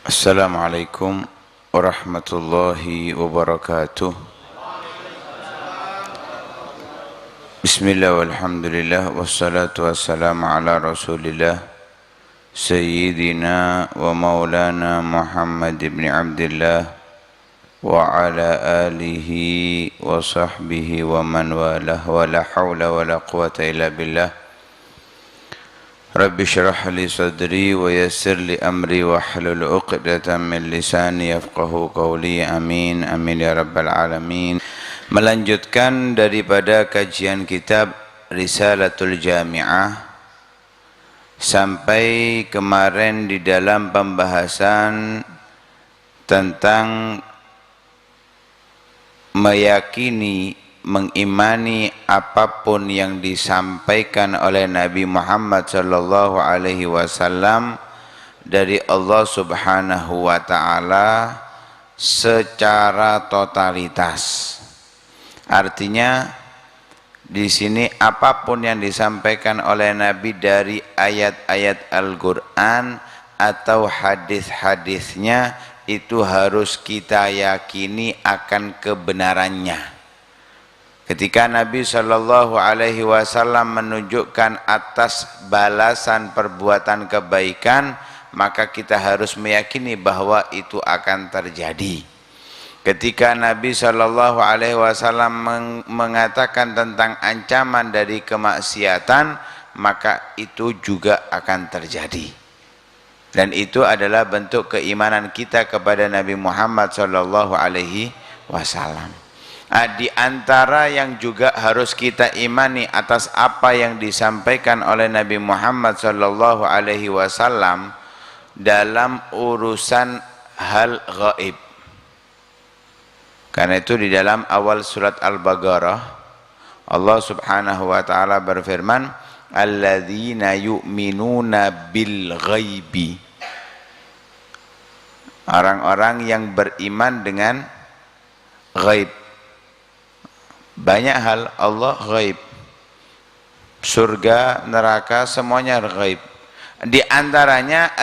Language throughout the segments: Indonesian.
Assalamualaikum warahmatullahi wabarakatuh. Bismillah walhamdulillah wassalatu wassalamu ala rasulillah Sayyidina wa maulana Muhammad ibn Abdillah wa ala alihi wa sahbihi wa man walah wa la hawla wa la quwata illa billah. Rabbi syrah li sadri wa yassir li amri wa hlul uqdatan min lisani yafqahu qawli. Amin amin ya rabbal alamin. Melanjutkan daripada kajian kitab Risalatul Jami'ah sampai kemarin di dalam pembahasan tentang meyakini, mengimani apapun yang disampaikan oleh Nabi Muhammad sallallahu alaihi wasallam dari Allah Subhanahu wa taala secara totalitas. Artinya di sini apapun yang disampaikan oleh Nabi dari ayat-ayat Al-Qur'an atau hadis-hadisnya itu harus kita yakini akan kebenarannya. Ketika Nabi Shallallahu Alaihi Wasallam menunjukkan atas balasan perbuatan kebaikan, maka kita harus meyakini bahwa itu akan terjadi. Ketika Nabi Shallallahu Alaihi Wasallam mengatakan tentang ancaman dari kemaksiatan, maka itu juga akan terjadi. Dan itu adalah bentuk keimanan kita kepada Nabi Muhammad Shallallahu Alaihi Wasallam. Di antara yang juga harus kita imani atas apa yang disampaikan oleh Nabi Muhammad sallallahu alaihi wasallam dalam urusan hal gaib. Karena itu di dalam awal surat Al-Baqarah Allah Subhanahu wa taala berfirman, "Alladzina yu'minuna bil ghaibi." Orang-orang yang beriman dengan ghaib. Banyak hal Allah ghaib, surga, neraka, semuanya ghaib. Di antaranya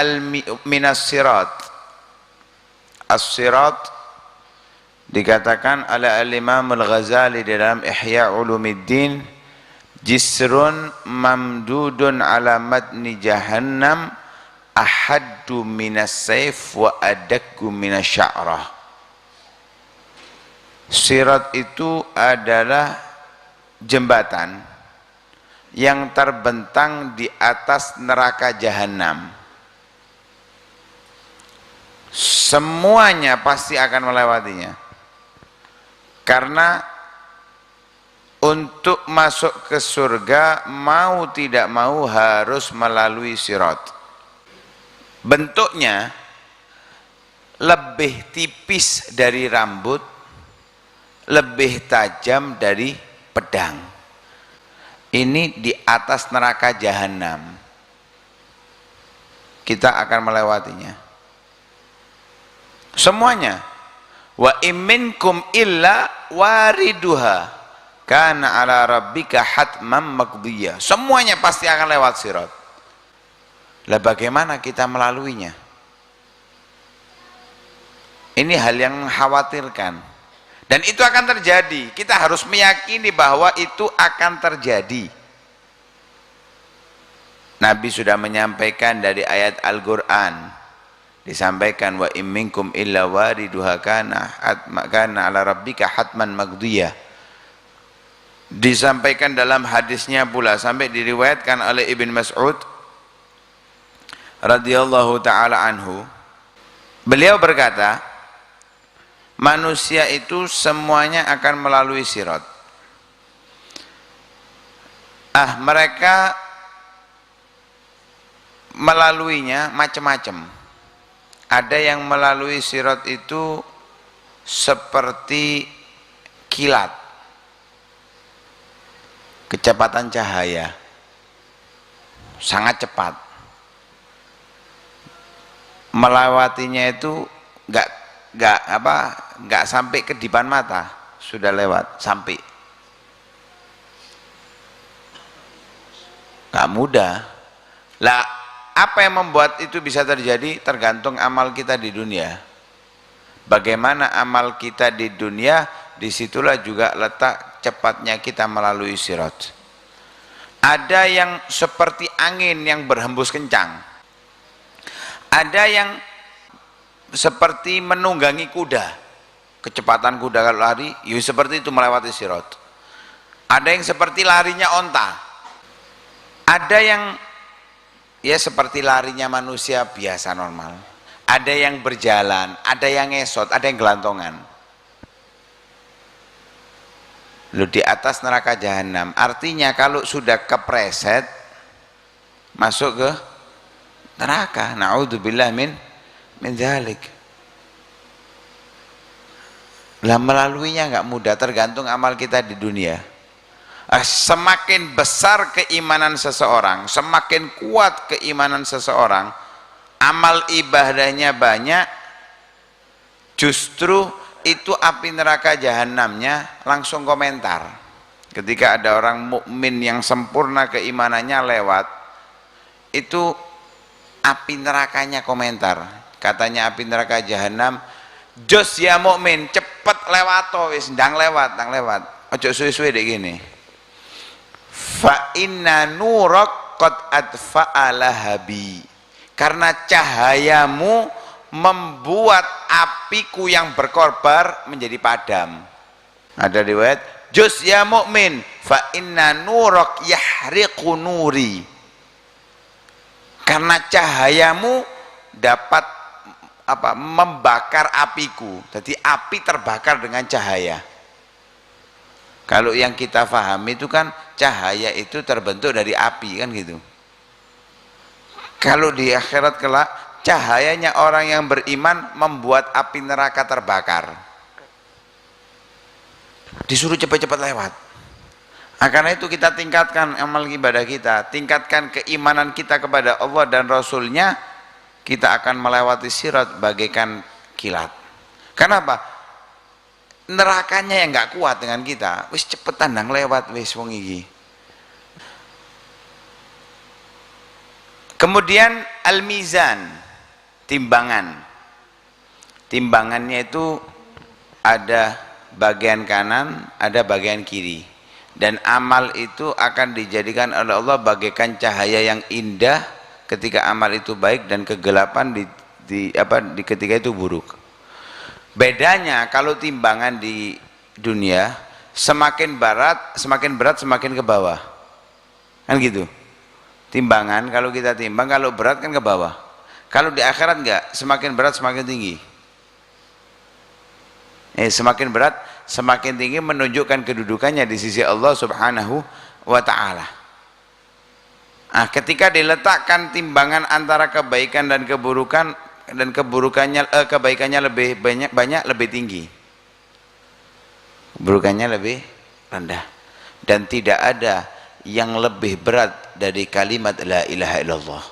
minas sirat. As-sirat dikatakan oleh al-Imam Al-Ghazali dalam Ihya Ulumuddin, jisrun mamdudun ala matni jahannam ahaddu minas sayf wa adakku minas sya'rah. Sirat itu adalah jembatan yang terbentang di atas neraka jahanam. Semuanya pasti akan melewatinya. Karena untuk masuk ke surga mau tidak mau harus melalui sirat. Bentuknya lebih tipis dari rambut, lebih tajam dari pedang. Ini di atas neraka jahanam. Kita akan melewatinya. Semuanya. Wa imminkum illa wariduha kana ala rabbika hatman maqdiyah. Semuanya pasti akan lewat sirat. Lah bagaimana kita melaluinya? Ini hal yang mengkhawatirkan. Dan itu akan terjadi. Kita harus meyakini bahwa itu akan terjadi. Nabi sudah menyampaikan dari ayat Al-Qur'an. Disampaikan wa imminkum illa wariduha kana ala rabbika hatman maqdiyah. Disampaikan dalam hadisnya pula sampai diriwayatkan oleh Ibn Mas'ud radhiyallahu taala anhu. Beliau berkata, manusia itu semuanya akan melalui sirat. Mereka melaluinya macam-macam. Ada yang melalui sirat itu seperti kilat, kecepatan cahaya, sangat cepat. Melewatinya itu nggak sampai kedipan mata sudah lewat, sampai. Nggak mudah. Lah apa yang membuat itu bisa terjadi? Tergantung amal kita di dunia. Bagaimana amal kita di dunia, disitulah juga letak cepatnya kita melalui sirat. Ada yang seperti angin yang berhembus kencang, ada yang seperti menunggangi kuda, kecepatan kuda kalau lari, ya seperti itu melewati sirat. Ada yang seperti larinya onta, ada yang ya seperti larinya manusia biasa normal, ada yang berjalan, ada yang ngesot, ada yang gelantongan. Lu di atas neraka jahanam, artinya kalau sudah kepreset masuk ke neraka. Na'udzubillah min dzalik. Lah melaluinya nggak mudah, tergantung amal kita di dunia. Semakin besar keimanan seseorang, semakin kuat keimanan seseorang, amal ibadahnya banyak, justru itu api neraka jahanamnya langsung komentar. Ketika ada orang mukmin yang sempurna keimanannya lewat, itu api nerakanya komentar. Katanya api neraka jahanam, jos ya mukmin, cepet lewato wis, ndang lewat. Ojo suwe-suwe dek gini. Fa inna nurak qad adfa'a lahabi. Karena cahayamu membuat apiku yang berkorbar menjadi padam. Ada riwayat, juz ya mukmin, fa inna nurak yahriqu nuri. Karena cahayamu dapat membakar apiku. Jadi api terbakar dengan cahaya. Kalau yang kita pahami itu kan cahaya itu terbentuk dari api kan gitu. Kalau di akhirat kelak cahayanya orang yang beriman membuat api neraka terbakar. Disuruh cepat-cepat lewat. Karena itu kita tingkatkan amal ibadah kita, tingkatkan keimanan kita kepada Allah dan Rasulnya, kita akan melewati sirat bagaikan kilat. Kenapa? Nerakanya yang nggak kuat dengan kita, wis cepetan nang lewat wis wong iki. Kemudian al-mizan, timbangan. Timbangannya itu ada bagian kanan, ada bagian kiri. Dan amal itu akan dijadikan oleh Allah bagaikan cahaya yang indah ketika amal itu baik, dan kegelapan di ketika itu buruk. Bedanya kalau timbangan di dunia semakin berat semakin ke bawah. Kan gitu. Timbangan kalau kita timbang, kalau berat kan ke bawah. Kalau di akhirat enggak, semakin berat semakin tinggi. Semakin berat semakin tinggi menunjukkan kedudukannya di sisi Allah Subhanahu wa taala. Ketika diletakkan timbangan antara kebaikan dan keburukan, dan kebaikannya lebih banyak lebih tinggi, keburukannya lebih rendah, dan tidak ada yang lebih berat dari kalimat la ilaha illallah.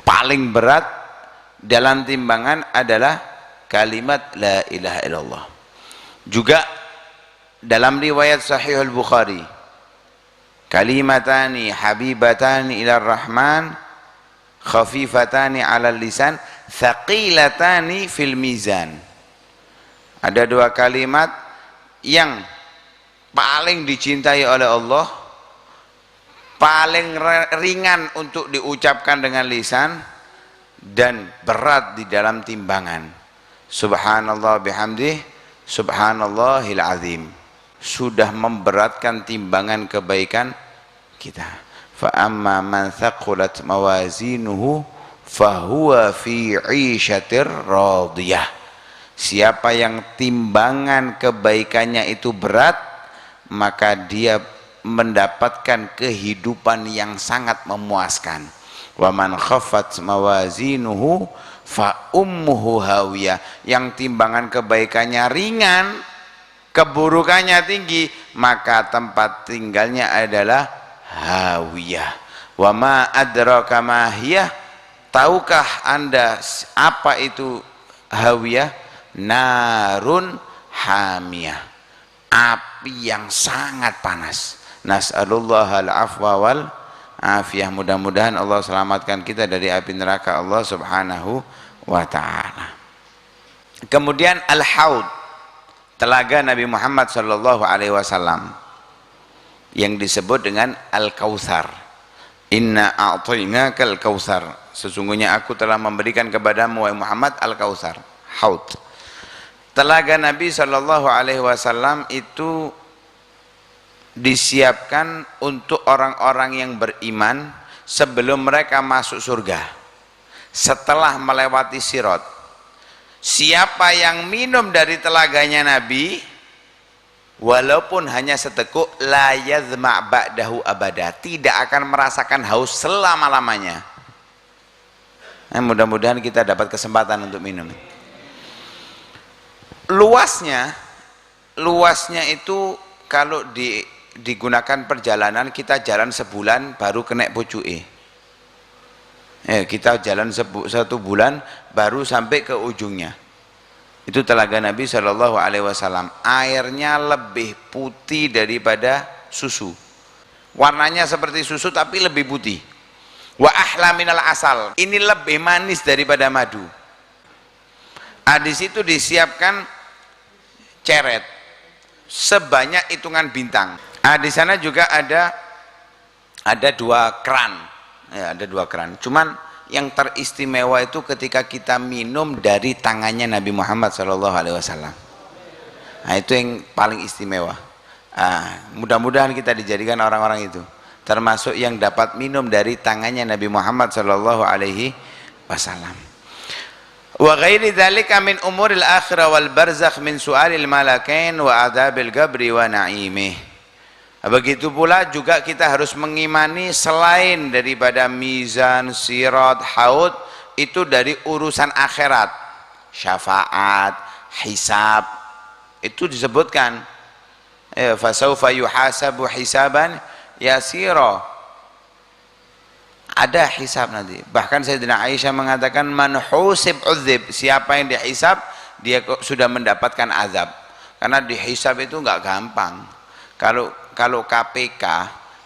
Paling berat dalam timbangan adalah kalimat la ilaha illallah. Juga dalam riwayat Sahih al-Bukhari, kalimatani habibatani ila rahman khafifatani ala lisan thaqilatani fil mizan. Ada dua kalimat yang paling dicintai oleh Allah, paling ringan untuk diucapkan dengan lisan, dan berat di dalam timbangan. Subhanallah bihamdih, subhanallahil azim. Sudah memberatkan timbangan kebaikan kita. Fa amma man thaqulat mawazinuhu fahuwa fi 'ishatir radiyah. Siapa yang timbangan kebaikannya itu berat, maka dia mendapatkan kehidupan yang sangat memuaskan. Wa man khaffat mawazinuhu fa ummuhu hawiyah. Yang timbangan kebaikannya ringan, keburukannya tinggi, maka tempat tinggalnya adalah hawiyah. Wa ma adraka ma hiyah. Tahukah Anda apa itu hawiyah? Narun hamiyah, api yang sangat panas. Nas'alullahal afwa wal afiyah. Mudah-mudahan Allah selamatkan kita dari api neraka Allah Subhanahu wa ta'ala. Kemudian al-haud, telaga Nabi Muhammad sallallahu alaihi wasallam yang disebut dengan al-kautsar. Inna a'tainakal kautsar, sesungguhnya aku telah memberikan kepadamu wahai Muhammad al-kautsar, haud. Telaga Nabi sallallahu alaihi wasallam itu disiapkan untuk orang-orang yang beriman sebelum mereka masuk surga, setelah melewati sirat. Siapa yang minum dari telaganya Nabi, walaupun hanya seteguk, la yazma' ba'dahu abada, tidak akan merasakan haus selama-lamanya. Mudah-mudahan kita dapat kesempatan untuk minum. Luasnya itu kalau digunakan perjalanan, kita jalan sebulan baru kena pucuke. Kita jalan satu bulan baru sampai ke ujungnya. Itu telaga Nabi Shallallahu Alaihi Wasallam. Airnya lebih putih daripada susu. Warnanya seperti susu tapi lebih putih. Wa ahla minal asal. Ini lebih manis daripada madu. Di situ disiapkan ceret sebanyak hitungan bintang. Di sana juga ada 2 keran. Ya, ada 2 keran. Cuman yang teristimewa itu ketika kita minum dari tangannya Nabi Muhammad SAW. Itu yang paling istimewa. Mudah-mudahan kita dijadikan orang-orang itu, termasuk yang dapat minum dari tangannya Nabi Muhammad SAW. Wa ghairi dzalika min umuril akhirah wal barzakh min su'alil malakain wa adzabil qabri wa na'imih. Begitu pula juga kita harus mengimani selain daripada mizan, sirat, haud, itu dari urusan akhirat, syafaat, hisab, itu disebutkan fasaufa yuhasabu hisaban yasira, ada hisab nanti. Bahkan Sayyidina Aisyah mengatakan man husib udzib, siapa yang dihisab dia sudah mendapatkan azab, karena dihisab itu enggak gampang. Kalau KPK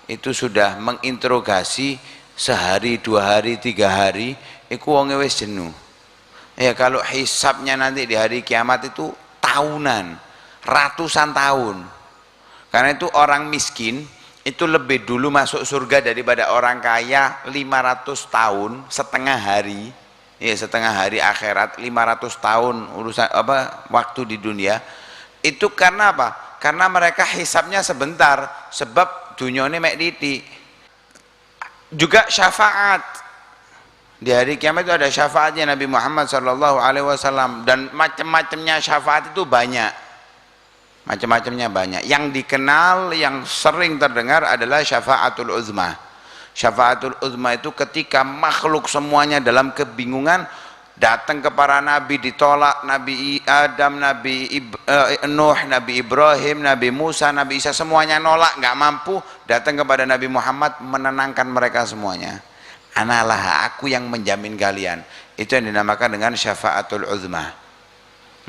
itu sudah menginterogasi sehari, 2 hari, 3 hari, iku wonge wis jenuh. Kalau hisabnya nanti di hari kiamat itu tahunan, ratusan tahun. Karena itu orang miskin itu lebih dulu masuk surga daripada orang kaya 500 tahun, setengah hari. Setengah hari akhirat, 500 tahun urusan waktu di dunia. Itu karena apa? Karena mereka hisabnya sebentar, sebab dunia ini mek titik. Juga syafaat, di hari kiamat itu ada syafaatnya Nabi Muhammad SAW, dan macam-macamnya syafaat itu banyak, macam-macamnya banyak. Yang dikenal, yang sering terdengar adalah syafaatul uzma. Syafaatul uzma itu ketika makhluk semuanya dalam kebingungan, datang ke para nabi ditolak, Nabi Adam, Nabi Nuh, Nabi Ibrahim, Nabi Musa, Nabi Isa, semuanya nolak, nggak mampu, datang kepada Nabi Muhammad menenangkan mereka semuanya. Analah, aku yang menjamin kalian. Itu yang dinamakan dengan syafaatul uzma.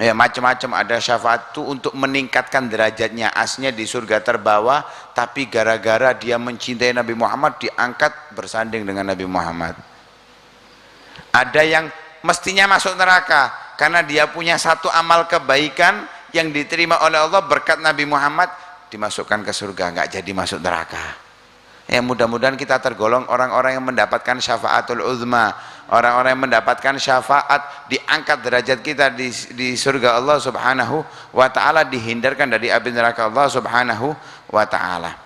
Macam-macam ada syafaat itu untuk meningkatkan derajatnya. Asnya di surga terbawah, tapi gara-gara dia mencintai Nabi Muhammad diangkat bersanding dengan Nabi Muhammad. Ada yang mestinya masuk neraka karena dia punya satu amal kebaikan yang diterima oleh Allah berkat Nabi Muhammad, dimasukkan ke surga, nggak jadi masuk neraka. Mudah-mudahan kita tergolong orang-orang yang mendapatkan syafaatul uzma, orang-orang yang mendapatkan syafaat, diangkat derajat kita di surga Allah Subhanahu wa ta'ala, dihindarkan dari api neraka Allah Subhanahu wa ta'ala.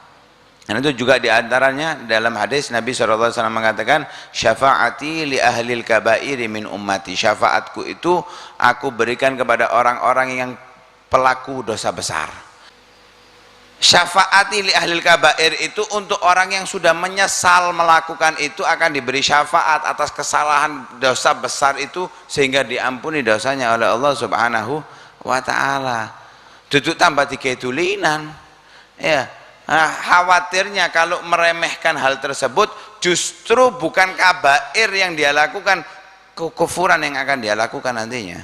Dan itu juga diantaranya dalam hadis Nabi SAW mengatakan, syafaati li ahlil kabairi min ummati, syafaatku itu aku berikan kepada orang-orang yang pelaku dosa besar. Syafaati li ahlil kabair itu untuk orang yang sudah menyesal melakukan itu, akan diberi syafaat atas kesalahan dosa besar itu sehingga diampuni dosanya oleh Allah Subhanahu wa ta'ala. Duduk tambah dikedulinan. Khawatirnya kalau meremehkan hal tersebut, justru bukan kabair yang dia lakukan, kekufuran yang akan dia lakukan nantinya.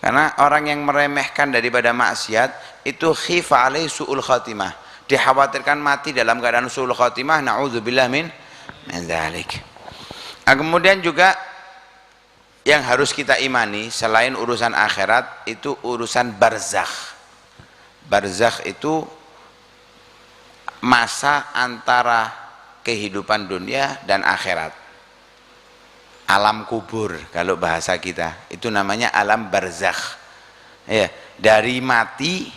Karena orang yang meremehkan daripada maksiat itu khifa alaihi su'ul khatimah, dikhawatirkan mati dalam keadaan suul khotimah, na'udzubillah min dzalik. Kemudian juga yang harus kita imani selain urusan akhirat itu urusan barzakh. Barzakh itu masa antara kehidupan dunia dan akhirat. Alam kubur kalau bahasa kita itu namanya alam barzakh. Ya, dari mati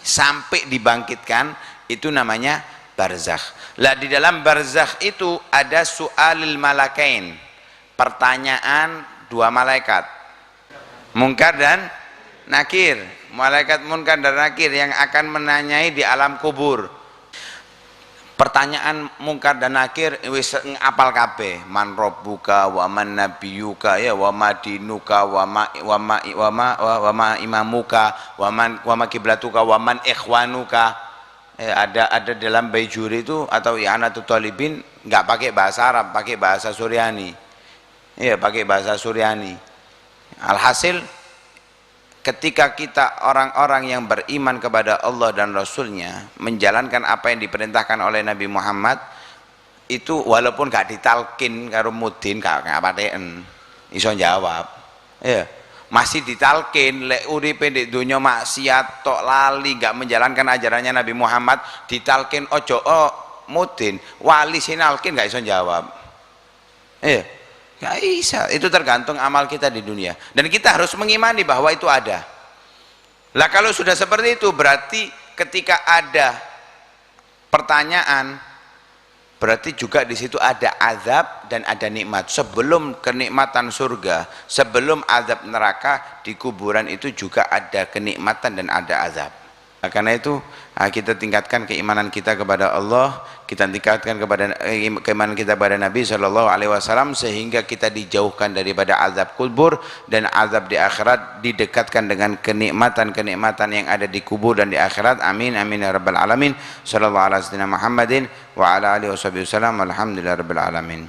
sampai dibangkitkan itu namanya barzakh. Lah di dalam barzakh itu ada su'alil malakain, pertanyaan dua malaikat, Munkar dan Nakir. Malaikat Munkar dan Nakir yang akan menanyai di alam kubur. Pertanyaan Munkar dan Nakir wis ngapal kabeh, man rabbuka wa man nabiyuka ya wa ma dinuka wa ma imamuka wa ma kiblatuka wa man ikhwanuka. Ada dalam Baijuri itu atau I'anatul Talibin enggak pakai bahasa Arab, pakai bahasa Suryani. Iya, pakai bahasa Suryani. Alhasil ketika kita orang-orang yang beriman kepada Allah dan Rasulnya menjalankan apa yang diperintahkan oleh Nabi Muhammad itu, walaupun gak ditalkin karo mudin gak paten iso jawab ya, masih ditalkin lek uripe di dunya maksiat tok lali gak menjalankan ajarannya Nabi Muhammad, ditalkin ojo mudin wali sinalkin gak iso jawab ya. Gak bisa, itu tergantung amal kita di dunia dan kita harus mengimani bahwa itu ada. Lah kalau sudah seperti itu berarti ketika ada pertanyaan berarti juga di situ ada azab dan ada nikmat. Sebelum kenikmatan surga, sebelum azab neraka, di kuburan itu juga ada kenikmatan dan ada azab. Nah, karena itu kita tingkatkan keimanan kita kepada Allah, kita tingkatkan keimanan kita kepada Nabi Shallallahu Alaihi Wasallam sehingga kita dijauhkan daripada azab kubur dan azab di akhirat, didekatkan dengan kenikmatan-kenikmatan yang ada di kubur dan di akhirat. Amin amin ya rabbal alamin. Sallallahu alaihi wasallam Muhammadin wa ala alihi wasallam. Alhamdulillah rabbil alamin.